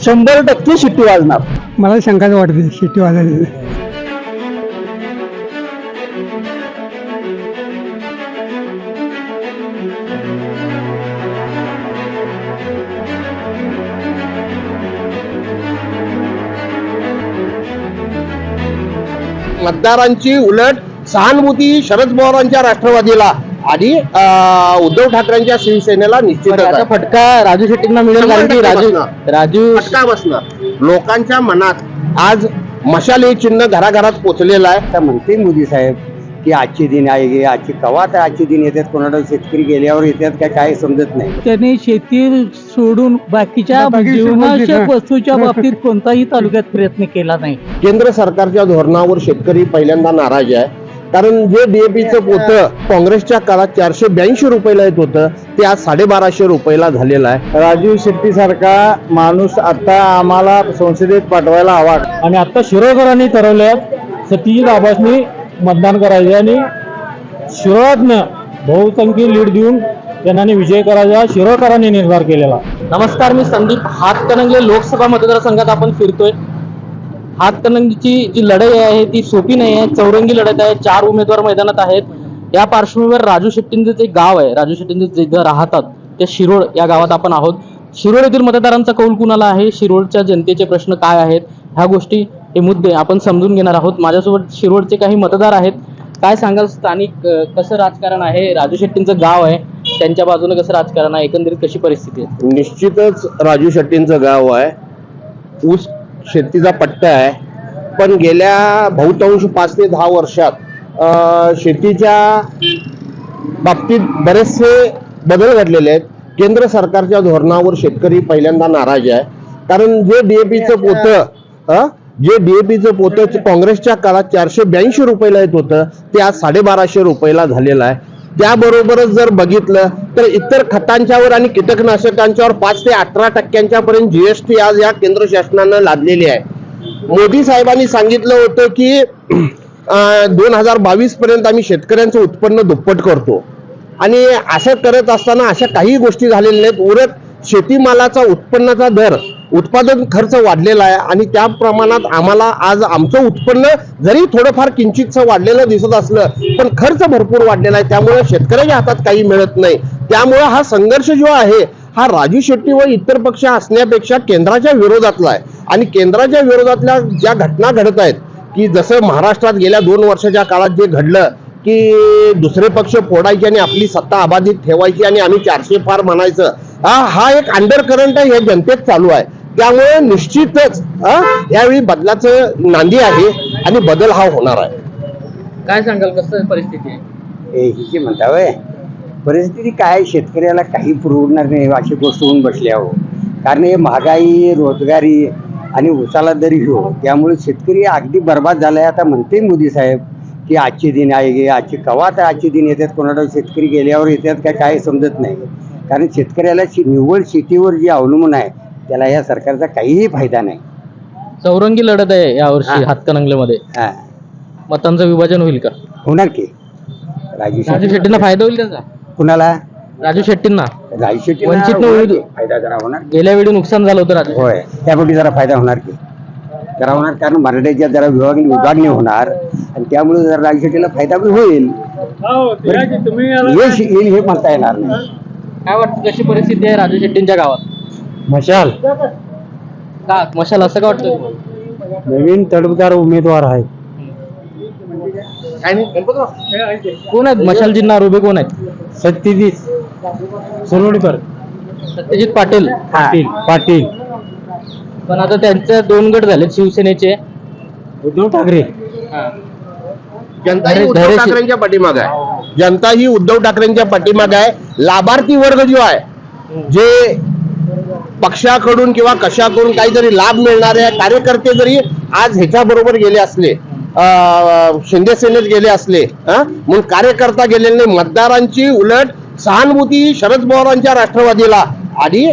100% शिट्टी वाजणार. मला शंकाच वाटते शिट्टी वाजली. मतदारांची उलट सहानुभूती शरद पवारांच्या राष्ट्रवादीला आणि उद्धव ठाकरेंच्या शिवसेनेला निश्चितच आहे. फटका राजू शेट्टींना मिळेल, कारण की राजू फटका बसणार लोकांच्या मनात. आज मशाल हे चिन्ह घराघरात पोचलेलं आहे. आता म्हणते मोदी साहेब की आजचे दिन आहे, आजची कवा तर आजचे दिन येतात, कोणाला शेतकरी गेल्यावर येतात काय समजत नाही. त्यांनी शेती सोडून बाकीच्या जीवनावश्यक वस्तूच्या बाबतीत कोणताही तालुक्यात प्रयत्न केला नाही. केंद्र सरकारच्या धोरणावर शेतकरी पहिल्यांदा नाराज आहे. कारण जे डीएपीचं पोतं काँग्रेसच्या काळात 482 रुपयाला येत होतं ते आज 1250 रुपयाला झालेलं आहे. राजू शेट्टी सारखा माणूस आता आम्हाला संसदेत पाठवायला हवा. आणि आता शिरोळकरांनी ठरवल्यात सतीश आबासनी मतदान करायचे आणि शिरोळातनं बहुसंख्य लीड देऊन त्यांना विजय करायचा शिरोळकरांनी निर्धार केलेला. नमस्कार, मी संदीप. हातकणंगले लोकसभा मतदारसंघात आपण फिरतोय. हातकणंगलेची जी लढाई आहे ती सोपी नाही आहे, चौरंगी लढत आहे. 4 उमेदवार मैदानात आहेत. या पार्श्वभूमीवर राजू शेट्टींचं जे गाव आहे, राजू शेट्टींचे जिथं राहतात त्या शिरोळ या गावात आपण आहोत. शिरोळ येथील मतदारांचा कौल कुणाला आहे, शिरोळच्या जनतेचे प्रश्न काय आहेत, ह्या गोष्टी हे मुद्दे आपण समजून घेणार आहोत. माझ्यासोबत शिरोळचे काही मतदार आहेत. काय सांगाल, स्थानिक कसं राजकारण आहे? राजू शेट्टींचं गाव आहे, त्यांच्या बाजूने कसं राजकारण आहे, एकंदरीत कशी परिस्थिती आहे? निश्चितच राजू शेट्टींचं गाव आहे, ऊस शेतीचा पट्टा आहे. पण गेल्या बहुतांश 5 ते 10 वर्षात शेतीच्या बाबतीत बरेचसे बदल घडलेले आहेत. केंद्र सरकारच्या धोरणावर शेतकरी पहिल्यांदा नाराज आहे. कारण जे डीएपीचं पोतं काँग्रेसच्या काळात 482 रुपयाला येत होतं ते आज 1250 रुपयाला झालेलं आहे. त्याबरोबरच जर बघितलं तर इतर खतांच्यावर आणि कीटकनाशकांच्यावर 5 ते 18% पर्यंत जीएसटी आज या केंद्र शासनानं लादलेली आहे. मोदी साहेबांनी सांगितलं होतं की 2022 पर्यंत आम्ही शेतकऱ्यांचं उत्पन्न दुप्पट करतो आणि असं करत असताना अशा काही गोष्टी झालेल्या नाहीत. उलट शेतीमालाचा उत्पन्नाचा दर, उत्पादन खर्च वाढलेला आहे आणि त्या प्रमाणात आम्हाला आज आमचं उत्पन्न जरी थोडंफार किंचितचं वाढलेलं दिसत असलं पण खर्च भरपूर वाढलेला आहे. त्यामुळे शेतकऱ्याच्या हातात काही मिळत नाही. त्यामुळे हा संघर्ष जो आहे हा राजू शेट्टी व इतर पक्ष असण्यापेक्षा केंद्राच्या विरोधातला आहे. आणि केंद्राच्या विरोधातल्या ज्या घटना घडत आहेत की जसं महाराष्ट्रात गेल्या 2 वर्षाच्या काळात जे घडलं की दुसरे पक्ष फोडायचे आणि आपली सत्ता अबाधित ठेवायची आणि आम्ही 400 पार म्हणायचं, हा एक अंडर करंट आहे, हे जनतेत चालू आहे. त्यामुळे निश्चितच यावेळी बदलाचं नांदी आहे आणि बदल हा होणार आहे. काय सांगाल, कसं परिस्थिती आहे? हिची म्हणता वय परिस्थिती काय, शेतकऱ्याला काही पुरवणार नाही अशी गोष्ट होऊन बसल्या हो. कारण हे महागाई, रोजगारी आणि उसाला दरी हो, त्यामुळे शेतकरी अगदी बर्बाद झालाय. आता म्हणते मोदी साहेब की आजचे दिन आहे, आजची कवा तर आजचे दिन येतात, कोणाला शेतकरी गेल्यावर येतात काय समजत नाही. कारण शेतकऱ्याला निव्वळ शेतीवर जे अवलंबून आहे त्याला या सरकारचा काहीही फायदा नाही. चौरंगी लढत आहे यावर्षी हातकणंगलेमध्ये. मतांचं विभाजन होईल का? होणार की राजू शेट्टींना फायदा होईल त्याचा? कुणाला? राजू शेट्टींना. राजू शेट्टी वंचित फायदा जरा होणार. गेल्या वेळी नुकसान झालं होतं राजू. होय, त्यापैकी जरा फायदा होणार की जरा होणार. कारण मराठ्याच्या जरा विभागणी होणार आणि त्यामुळे जरा राजू शेट्टीला फायदा पण होईल. यश येईल हे म्हणता येणार नाही. काय वाटतं, कशी परिस्थिती आहे राजू शेट्टींच्या गावात? मशाल का मशाल असं का वाटतं? नवीन तडफदार उमेदवार आहे. कोण आहेत मशालजींना उभे? कोण आहेत? सत्यजित सोनवणीकर, सत्यजित पाटील. पाटील. पण आता त्यांचे 2 गट झाले शिवसेनेचे. उद्धव ठाकरे. जनता ही उद्धव ठाकरेंच्या पाठीमागे आहे. जनता ही उद्धव ठाकरेंच्या पाठीमागे आहे. लाभार्थी वर्ग जो आहे, जे पक्षाकडून किंवा कशाकडून काहीतरी लाभ मिळणारे कार्यकर्ते जरी आज ह्याच्या बरोबर गेले असले, शिंदे सेनेत गेले असले, म्हणून कार्यकर्ता गेलेले नाही. मतदारांची उलट सहानुभूती शरद पवारांच्या राष्ट्रवादीला आणि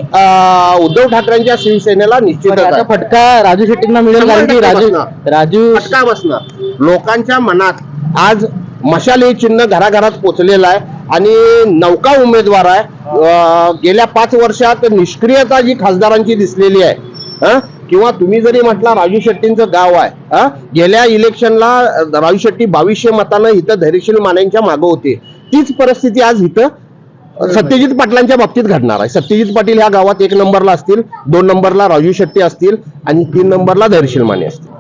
उद्धव ठाकरेंच्या शिवसेनेला निश्चितच आहे. फटका राजू शेट्टींना मिळेल, कारण की राजू फटका बसणार लोकांच्या मनात. आज मशाल हे चिन्ह घराघरात पोचलेलं आहे आणि नौका उमेदवार आहे. गेल्या 5 वर्षात निष्क्रियता जी खासदारांची दिसलेली आहे किंवा तुम्ही जरी म्हटला राजू शेट्टींचं गाव आहे, गेल्या इलेक्शनला राजू शेट्टी 2200 मतानं इथं धैर्यशील मानेंच्या मागं होते. तीच परिस्थिती आज इथं सत्यजित पाटलांच्या बाबतीत घडणार आहे. सत्यजित पाटील ह्या गावात 1 नंबरला असतील, 2 नंबरला राजू शेट्टी असतील आणि 3 नंबरला धैर्यशील माने असतील.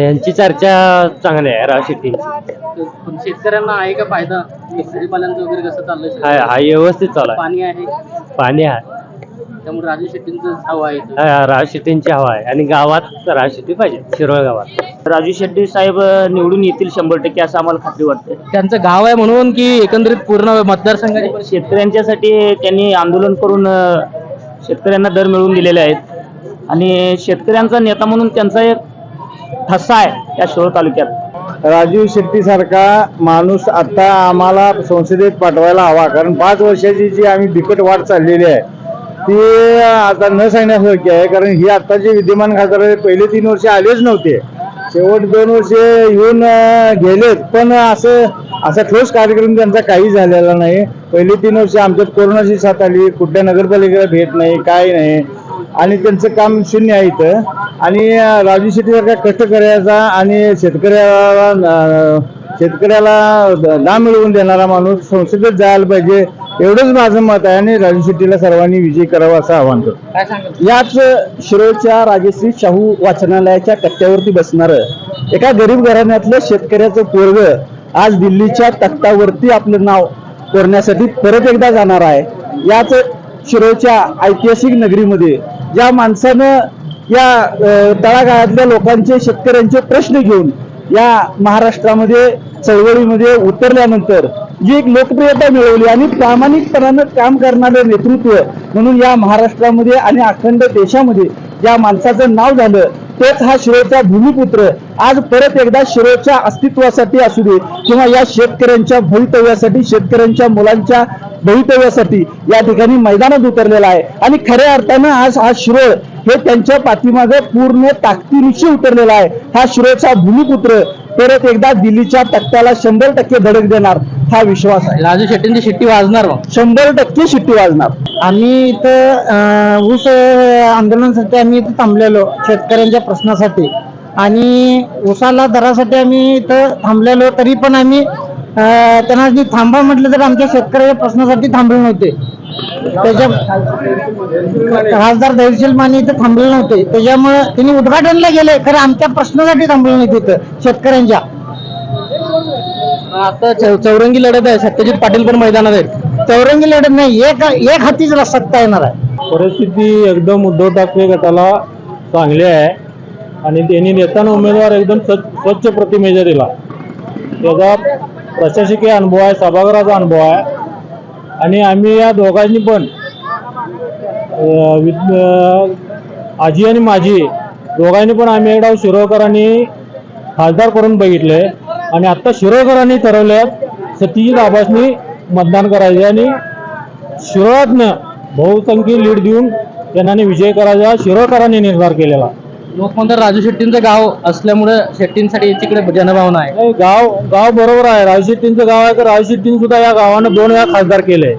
यांची चर्चा चांगली आहे राज शेट्टींची. शेतकऱ्यांना आहे का फायदा? भाजीपाल्यांचं वगैरे कसं चाललंय? हा व्यवस्थित चालू आहे. पाणी आहे पाणी आहे, त्यामुळे राजू शेट्टींचं हवा आहे इथं. राज शेट्टींची हवा आहे आणि गावात राज शेट्टी पाहिजे. शिरोळ गावात राजू शेट्टी साहेब निवडून येतील 100% असं आम्हाला खात्री वाटते. त्यांचं गाव आहे म्हणून की एकंदरीत पूर्ण मतदारसंघाची परिस्थिती? शेतकऱ्यांच्यासाठी त्यांनी आंदोलन करून शेतकऱ्यांना दर मिळवून दिलेले आहेत आणि शेतकऱ्यांचा नेता म्हणून त्यांचा एक ठसा आहे या शिरोळ तालुक्यात. राजू शेट्टी सारखा माणूस आता आम्हाला संसदेत पाठवायला हवा, कारण 5 वर्षाची जी आम्ही बिकट वाट चाललेली आहे ती आता न सांगण्यासारखी आहे. कारण ही आता जे विद्यमान खासदार पहिले 3 वर्ष आलेच नव्हते, शेवट 2 वर्ष येऊन गेलेत, पण असा ठोस कार्यक्रम त्यांचा काही झालेला नाही. पहिले 3 वर्ष आमच्यात कोरोनाची साथ आली, कुठल्या नगरपालिकेला भेट नाही, काय नाही, आणि त्यांचं काम शून्य आहे इथं. आणि राजू शेट्टी सारखा कष्ट करायचा आणि शेतकऱ्याला दाम मिळवून देणारा माणूस संसदेत जायला पाहिजे, एवढंच माझं मत आहे. आणि राजू शेट्टीला सर्वांनी विजयी करावा असं आवाहन करतो. काय सांगाल? याच शिरोळच्या राजश्री शाहू वाचनालयाच्या कट्ट्यावरती बसणार एका गरीब घराण्यातलं शेतकऱ्याचं पोरग आज दिल्लीच्या तख्तावरती आपलं नाव कोरण्यासाठी परत एकदा जाणार आहे. याच शिरोळच्या ऐतिहासिक नगरीमध्ये ज्या माणसानं या तळागाळातल्या लोकांचे, शेतकऱ्यांचे प्रश्न घेऊन या महाराष्ट्रामध्ये चळवळीमध्ये उतरल्यानंतर जी एक लोकप्रियता मिळवली आणि प्रामाणिकपणानं काम करणारं नेतृत्व म्हणून या महाराष्ट्रामध्ये आणि अखंड देशामध्ये ज्या माणसाचं नाव झालं, तोच हा शिरोळचा भूमिपुत्र आज परत एकदा शिरोळच्या अस्तित्वासाठी असू दे किंवा या शेतकऱ्यांच्या भवितव्यासाठी, शेतकऱ्यांच्या मुलांच्या भवितव्यासाठी या ठिकाणी मैदानात उतरलेला आहे. आणि खऱ्या अर्थानं आज हा शिरोळ हे त्यांच्या पाठीमागे पूर्ण ताकदीनिशी उतरलेला आहे. हा शिरोळचा भूमिपुत्र परत एकदा दिल्लीच्या तख्त्याला 100% धडक देणार हा विश्वास आहे. राजू शेट्टींची शिट्टी वाजणार मग? 100% शिट्टी वाजणार. आम्ही इथं ऊस आंदोलनासाठी आम्ही इथं थांबलेलो शेतकऱ्यांच्या प्रश्नासाठी, आणि ऊसाला दरासाठी आम्ही इथं थांबलेलो. तरी पण आम्ही त्यांना थांबा म्हटलं तर आमच्या शेतकऱ्याच्या प्रश्नासाठी थांबले नव्हते. त्याच्या खासदार धैर्यशील माने इथं थांबले नव्हते, त्याच्यामुळे त्यांनी उद्घाटनला गेले, खरं आमच्या प्रश्नासाठी थांबले नाही तिथं शेतकऱ्यांच्या. आता चौरंगी लढत आहे, सत्यजित पाटील पण मैदानात आहेत. चौरंगी लढत नाही, एक हातीच सत्ता येणार आहे. परिस्थिती एकदम उद्धव ठाकरे गटाला चांगली आहे आणि त्यांनी देताना उमेदवार एकदम स्वच्छ प्रतिमेचा दिला. त्याचा प्रशासकीय अनुभव आहे, सभागृहाचा अनुभव आहे आणि आम्ही या दोघांनी पण आजी आणि माझी दोघांनी पण आम्ही एकदा शिरोळकरांनी खासदार करून बघितले आणि आता शिरोळकरांनी ठरवले सत्यजित आबासनी मतदान करायचे आणि शिरोळातनं बहुसंख्य लीड देऊन त्यांना विजय करायचा शिरोळकरांनी निर्धार केलेला. लोक म्हणतात राजू शेट्टींचं गाव असल्यामुळे शेट्टींसाठी तिकडे जनभावना आहे. नाही, गाव बरोबर आहे. राजू शेट्टींचं गाव आहे, तर राजू शेट्टींनी सुद्धा या गावानं 2 वेळा खासदार केले.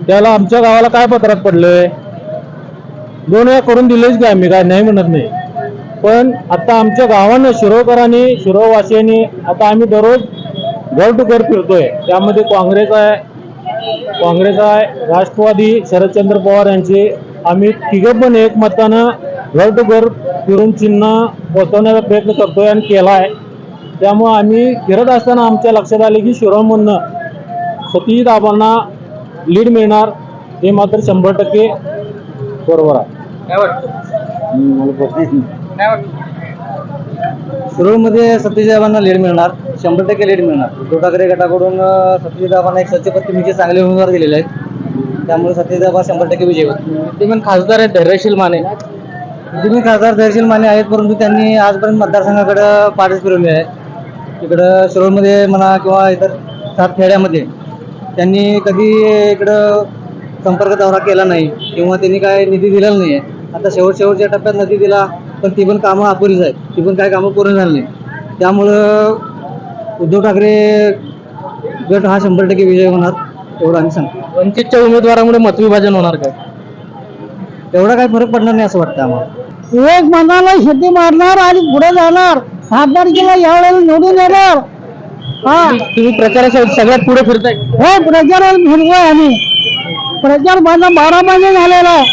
त्याला आमच्या गावाला काय पत्रात पडलंय? 2 वेळा करून दिलेच काय, आम्ही काय नाही म्हणत नाही. पण आता आमच्या गावानं शिरोळकरांनी, शिरोळवासियांनी, आता आम्ही दररोज घर टू घर फिरतोय. त्यामध्ये काँग्रेस आहे, राष्ट्रवादी शरदचंद्र पवार यांचे, आम्ही तिघं पण एक मतानं घर टू घर फिरून चिन्ह पोचवण्याचा प्रयत्न करतोय आणि केला आहे. त्यामुळं आम्ही फिरत असताना आमच्या लक्षात आले की शिरोळमधनं सत्यजित आबांना लीड मिळणार, हे मात्र 100% बरोबर आहे. काय वाटतं? शिरोळमध्ये सत्यजित आबांना लीड मिळणार, 100% लीड मिळणार. उद्धव ठाकरे गटाकडून सत्यजित आबांना एक स्वच्छ प्रतिमेचे चांगले उमेदवार दिलेले आहेत, त्यामुळे सत्यजित आबा 100% विजय होईल. ते पण खासदार आहेत धैर्यशील माने. तुम्ही खासदार धैर्यशील माने आहेत, परंतु त्यांनी आजपर्यंत मतदारसंघाकडे पाठच फिरवले आहे. इकडं शिरोळमध्ये म्हणा किंवा इतर 7 खेड्यामध्ये त्यांनी कधी इकडं संपर्क दौरा केला नाही किंवा त्यांनी काय निधी दिलेला नाही आहे. आता शेवटच्या टप्प्यात निधी दिला, पण ती पण कामं अपुरीच आहेत, ती पण काय कामं पूर्ण झाली नाही. त्यामुळं उद्धव ठाकरे गट हा 100% विजय होणार एवढं आम्ही सांगतो. वंचितच्या उमेदवारामुळे मतविभाजन होणार काय? एवढा काही फरक पडणार नाही असं वाटतं आम्हाला. एक मनाला शेती मारणार आणि पुढे जाणार, खासदारकीला यावेळेला निवडून येणार. हा तुम्ही प्रचारासाठी सगळ्यात पुढे फिरताय. हे प्रचाराला फिरतोय आम्ही. प्रचार माझा 12 महिने झालेला आहे.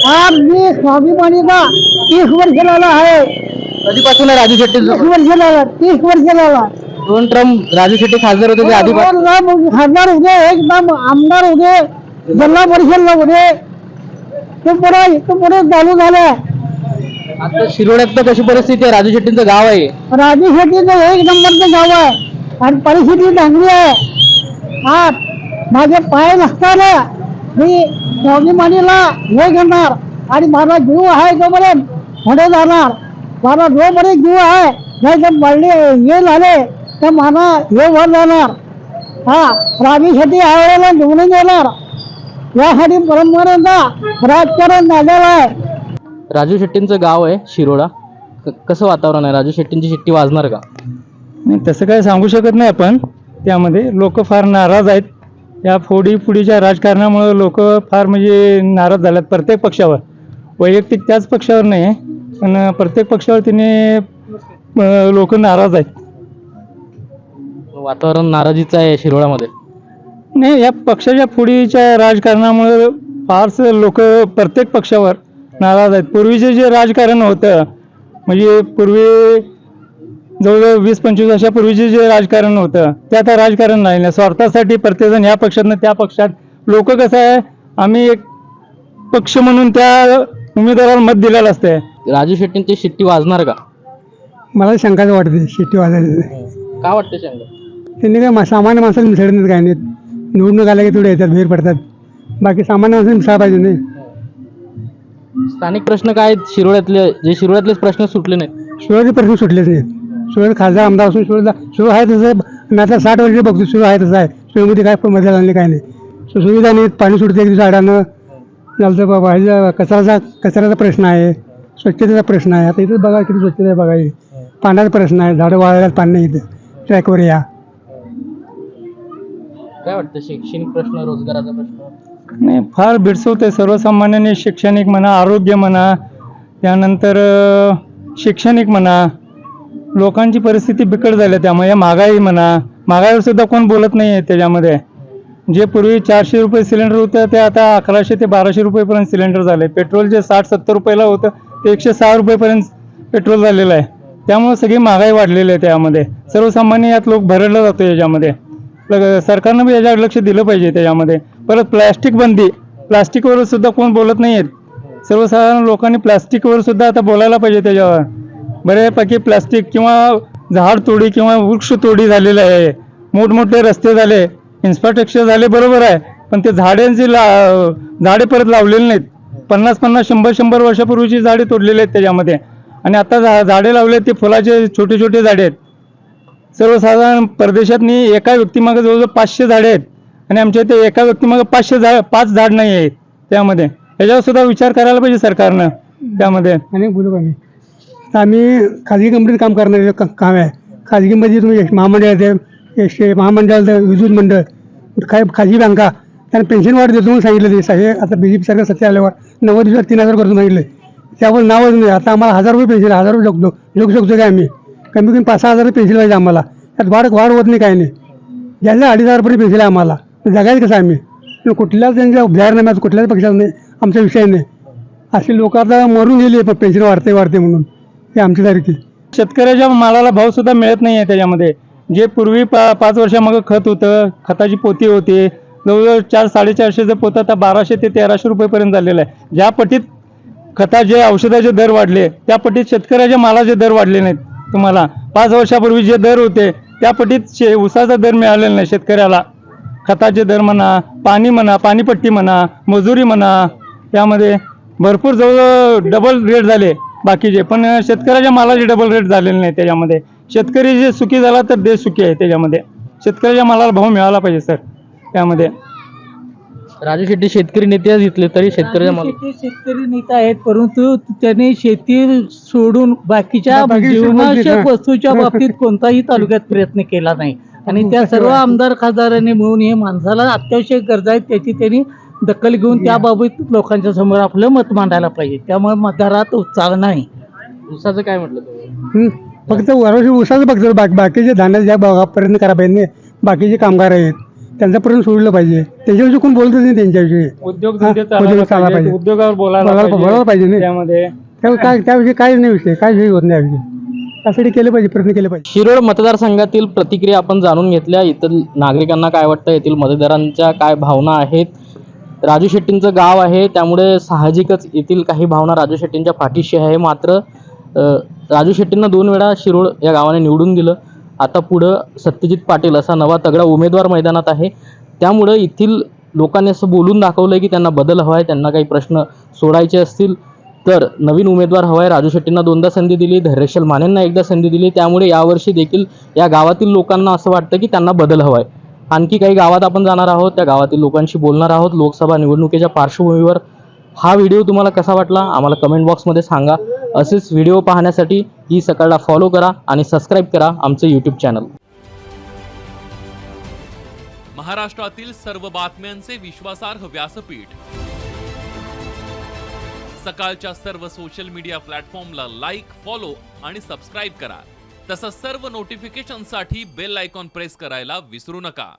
आज मी स्वाभिमानीचा 30 वर्ष झाला आहे. कधीपासून आहे राजू शेट्टी? 30 वर्ष झाला, 30 वर्ष झाला. 2 टर्म राजू शेट्टी खासदार होते ते आधीपासून. खासदार होते, एकदम आमदार होते, जिल्हा परिषदला होते. ते पुढे चालू झालं. आता शिरोड्यात तर कशी परिस्थिती आहे? राजू शेट्टींचं गाव आहे. राजू शेट्टीचं 1 नंबरचं गाव आहे आणि परिस्थिती चांगली आहे. हा माझे पाय नसताना मी स्वाभिमानीला हे घेणार आणि माझा जीव आहे तोपर्यंत पुढे जाणार. माझा जोपर्यंत जीव आहे, नाही तर पडले हे झाले तर माझा हे वर जाणार. हा राजू शेट्टी यावेळेला निवडून येणार. यासाठी परंपरेचा राजकारण झालेलं आहे. राजू शेट्टींचं गाव आहे शिरोडा. कसं वातावरण आहे? राजू शेट्टींची शिट्टी वाजणार का? नाही, तसं काय सांगू शकत नाही आपण. त्यामध्ये लोक फार नाराज आहेत. या फोडीच्या राजकारणामुळे लोक फार म्हणजे नाराज झाल्यात प्रत्येक पक्षावर. वैयक्तिक त्याच पक्षावर नाही, पण प्रत्येक पक्षावर तिने लोक नाराज आहेत. वातावरण नाराजीचं आहे शिरोडामध्ये. नाही, या पक्षाच्या फोडीच्या राजकारणामुळे फारसे लोक प्रत्येक पक्षावर नाराज आहेत. पूर्वीचे जे राजकारण होतं, म्हणजे पूर्वी जवळजवळ 20-25 वर्षापूर्वीचे जे राजकारण होतं ते आता राजकारण नाही. स्वार्थासाठी प्रत्येकजण ह्या पक्षातनं त्या पक्षात. लोक कसं आहे, आम्ही एक पक्ष म्हणून त्या उमेदवाराला मत दिलेलं असते. राजू शेट्टींची शिट्टी वाजणार का? मला शंकाच वाटते शेती वाजायला. का वाटतं शंका? त्यांनी काय सामान्य माणसाला मिसळत नाहीत, काय नाहीत. निवडणूक आल्या की थोडे येतात, बाहेर पडतात. बाकी सामान्य माणसाला मिसळा पाहिजे नाही. स्थानिक प्रश्न काय आहेत शिरोड्यातले? जे शिरोड्यातलेच प्रश्न सुटले नाहीत. शिवराचे प्रश्न सुटलेच नाहीत. शिवराज खासदार आमदार असून शिवराज आहे तसं आहे. मी आता 60 वर्ष बघतो, शिव आहे तसं आहे. शिवमध्ये काय मजा झाली काय नाही. सुविधा नाहीत, पाणी सुटते एक झाडानं झालं बाबा. कचऱ्याचा प्रश्न आहे, स्वच्छतेचा प्रश्न आहे. आता इथं बघा किती स्वच्छता आहे बघा. पाण्याचा प्रश्न आहे, झाडं वाळायला पाणी नाही इथं. ट्रॅकवर या. काय वाटतं? शैक्षणिक प्रश्न, रोजगाराचा प्रश्न? नाही, फार भेडसवते. सर्वसामान्यांनी शैक्षणिक म्हणा, आरोग्य म्हणा, त्यानंतर शैक्षणिक म्हणा, लोकांची परिस्थिती बिकट झाली. त्यामुळे महागाई म्हणा, महागाईवर सुद्धा कोण बोलत नाही आहे. त्याच्यामध्ये जे पूर्वी 400 रुपये सिलेंडर होतं ते आता 1100 ते 1200 रुपयेपर्यंत सिलेंडर झाले. पेट्रोल जे 60-70 रुपयाला होतं ते 106 रुपयेपर्यंत पेट्रोल झालेलं आहे. त्यामुळे सगळी महागाई वाढलेली आहे. त्यामध्ये सर्वसामान्य यात लोक भरडला जातो. याच्यामध्ये सरकारनं बी याच्यावर लक्ष दिलं पाहिजे. त्याच्यामध्ये परत प्लॅस्टिक बंदी, प्लास्टिकवर सुद्धा कोण बोलत नाही आहेत. सर्वसाधारण लोकांनी प्लास्टिकवर सुद्धा आता बोलायला पाहिजे. त्याच्यावर बऱ्यापैकी प्लास्टिक किंवा झाड तोडी किंवा वृक्ष तोडी झालेलं आहे. मोठमोठे रस्ते झाले, इन्फ्रास्ट्रक्चर झाले, बरोबर आहे. पण ते झाडे परत लावलेले नाहीत. 50-50, 100-100 वर्षापूर्वीची झाडे तोडलेली आहेत त्याच्यामध्ये. आणि आता झाडे लावले ते फुलाचे छोटे छोटे झाडे आहेत. सर्वसाधारण परदेशातनी एका व्यक्तीमागे जवळजवळ 500 झाडे आहेत आणि आमच्या इथे एका व्यक्तीमागे 5 झाड नाही आहेत. त्यामध्ये याच्यावर सुद्धा विचार करायला पाहिजे सरकारनं. त्यामध्ये अनेक बोलू आम्ही खाजगी कंपनीत काम करणारे काम आहे. खाजगीमध्ये तुम्ही महामंडळ महामंडळ, विद्युत मंडळ, काय खाजगी बँका त्यांना पेन्शन वाढ देतो म्हणून सांगितलं. ते साहेब आता BJP सरकार सत्य आल्यावर 90 दिवसात 3000 करतो सांगितलं. त्यावर नावच नाही. आता आम्हाला 1000 रुपये पेन्शन, 1000 रुपये जगू शकतो काय आम्ही? कमी कमी 5-6 हजार पेन्शन पाहिजे आम्हाला. त्यात वाढ होत नाही, काय नाही. ज्यांना 2,500 रुपये पेन्शन आहे आम्हाला, जगायचं कसं आम्ही? कुठल्याच त्यांच्या जाहीरनाम्यात कुठल्याच पक्षात नाही, आमचा विषय नाही. असे लोक आता मरून गेले पण पेन्शन वाढते म्हणून. हे आमच्यासारखी. शेतकऱ्याच्या मालाला भाव सुद्धा मिळत नाही आहे. त्याच्यामध्ये जे पूर्वी 5 वर्षामागं खत होतं, खताची पोती होती, जवळजवळ 400-450 पोत आता 1200 ते 1300 रुपयेपर्यंत झालेलं आहे. ज्या पटीत खताचे औषधाचे दर वाढले त्या पटीत शेतकऱ्याच्या मालाचे दर वाढले नाहीत. तुम्हाला 5 वर्षापूर्वी जे दर होते त्या पटीत ऊसाचा दर मिळालेला नाही शेतकऱ्याला. खताचे दर म्हणा, पाणी म्हणा, पाणीपट्टी म्हणा, मजुरी म्हणा, त्यामध्ये भरपूर जवळजवळ डबल रेट झाले बाकीचे. पण शेतकऱ्याच्या मालाचे डबल रेट झालेले नाही. त्याच्यामध्ये शेतकरी जे सुखी झाला तर देश सुखी आहे. त्याच्यामध्ये शेतकऱ्याच्या मालाला भाव मिळाला पाहिजे सर. त्यामध्ये राजू शेट्टी शेतकरी नेते घेतले तरी शेतकरी नेता आहेत, परंतु त्यांनी शेती सोडून बाकीच्या जीवनावश्यक वस्तूच्या बाबतीत कोणताही तालुक्यात प्रयत्न केला नाही. आणि त्या सर्व आमदार खासदारांनी मिळून हे माणसाला अत्यावश्यक गरजा आहेत त्याची त्यांनी दखल घेऊन त्याबाबत लोकांच्या समोर आपलं मत मांडायला पाहिजे. त्यामुळे मतदारात उत्साह नाही. ऊसाचं काय म्हटलं तुम्ही? फक्त वरवर्षी उसाच बघतो, बाकीचे धान्याच्या भागापर्यंत करा पाहिजे. बाकीचे कामगार आहेत त्यांच्यापर्यंत सोडलं पाहिजे. त्याच्याविषयी कोण बोलतच नाही. त्यांच्याविषयी उद्योगधंदे उद्योग चालला पाहिजे. उद्योगावर बोलायला पाहिजे नाही. त्यामध्ये त्याविषयी काहीच नाही विषय, काय विषय होत नाही. त्यासाठी केलं पाहिजे, प्रयत्न केले पाहिजे. शिरोळ मतदारसंघातील प्रतिक्रिया आपण जाणून घेतल्या. इतर नागरिकांना काय वाटतं, येथील मतदारांच्या काय भावना आहेत. राजू शेट्टींचं गाव आहे त्यामुळे साहजिकच येथील काही भावना राजू शेट्टींच्या पाठीशी आहे. मात्र राजू शेट्टींना 2 वेळा शिरोळ या गावाने निवडून दिलं. आता पुढं सत्यजित पाटील असा नवा तगडा उमेदवार मैदानात आहे. त्यामुळं येथील लोकांनी असं बोलून दाखवलं आहे की त्यांना बदल हवा आहे. त्यांना काही प्रश्न सोडायचे असतील तर नवीन उमेदवार हवा आहे. राजू शेट्टींना 2दा संधी दिली, धैर्यशील मानेंना 1दा संधी दिली. त्यामुळे यावर्षी देखील या गावातील लोकांना असं वाटतं की त्यांना बदल हवा आहे. आणखी काही गावात आपण जाणार आहोत, त्या गावातील लोकांशी बोलणार आहोत. लोकसभा निवडणुकीच्या पार्श्वभूमीवर हा व्हिडिओ तुम्हाला कसा वाटला आम्हाला कमेंट बॉक्समध्ये सांगा. असेच व्हिडिओ पाहण्यासाठी ही सकाळला फॉलो करा आणि सबस्क्राईब करा आमचं यूट्यूब चॅनल. महाराष्ट्रातील सर्व बातम्यांचे विश्वासार्ह व्यासपीठ, सकाळच्या सर्व सोशल मीडिया प्लॅटफॉर्मला लाईक, फॉलो आणि सबस्क्राईब करा. तसंच सर्व नोटिफिकेशनसाठी बेल आयकॉन प्रेस करायला विसरू नका.